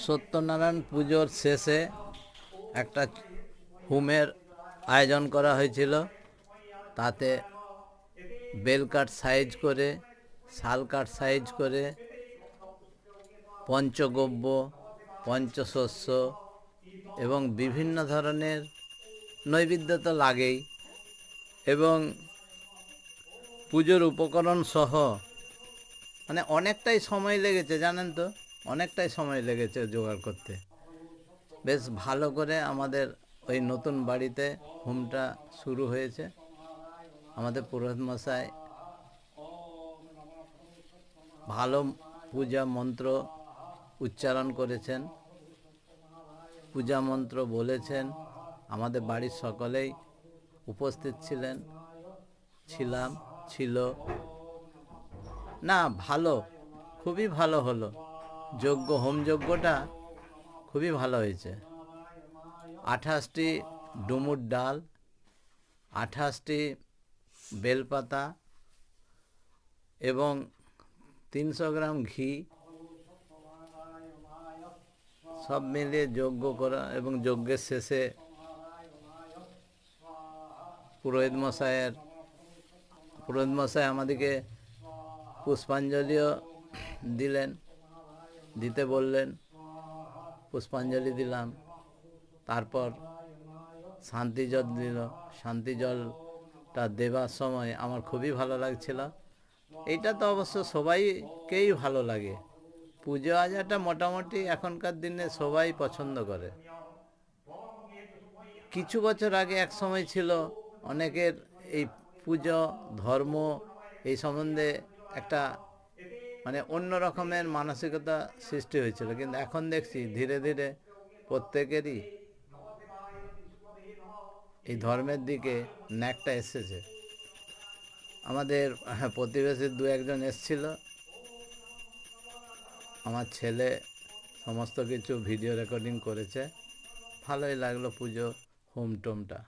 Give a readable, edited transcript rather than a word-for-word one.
সত্যনারায়ণ পুজোর শেষে একটা হোমের আয়োজন করা হয়েছিল। তাতে বেল কাঠ সাইজ করে, শাল কাঠ সাইজ করে, পঞ্চগব্য, পঞ্চশস্য এবং বিভিন্ন ধরনের নৈবেদ্য তো লাগেই, এবং পুজোর উপকরণ সহ মানে অনেকটাই সময় লেগেছে, জানেন তো, অনেকটাই সময় লেগেছে জোগাড় করতে। বেশ ভালো করে আমাদের ওই নতুন বাড়িতে হোমটা শুরু হয়েছে। আমাদের পুরোহিত মশাই ভালো পূজা মন্ত্র উচ্চারণ করেছেন, পূজা মন্ত্র বলেছেন। আমাদের বাড়ির সকলেই উপস্থিত ছিল। না, ভালো, খুবই ভালো হলো। হোমযজ্ঞটা খুবই ভালো হয়েছে। 28টি ডুমুর ডাল, 28টি বেলপাতা এবং 300 গ্রাম ঘি সব মিলিয়ে যজ্ঞ করা, এবং যজ্ঞের শেষে পুরোহিত মশাই আমাদেরকে পুষ্পাঞ্জলিও দিতে বললেন। পুষ্পাঞ্জলি দিলাম। তারপর শান্তি জল দিল। শান্তি জলটা দেবার সময় আমার খুবই ভালো লাগছিল। এইটা তো অবশ্য সবাইকেই ভালো লাগে। পুজো আজাটা মোটামুটি এখনকার দিনে সবাই পছন্দ করে। কিছু বছর আগে এক সময় ছিল অনেকের এই পুজো ধর্ম এই সম্বন্ধে একটা মানে অন্য রকমের মানসিকতা সৃষ্টি হয়েছিল, কিন্তু এখন দেখছি ধীরে ধীরে প্রত্যেকেরই এই ধর্মের দিকে ন্যাকটা এসেছে। আমাদের প্রতিবেশী 2-1 জন এসেছিল। আমার ছেলে সমস্ত কিছু ভিডিও রেকর্ডিং করেছে। ভালোই লাগলো পুজো হোম টোমটা।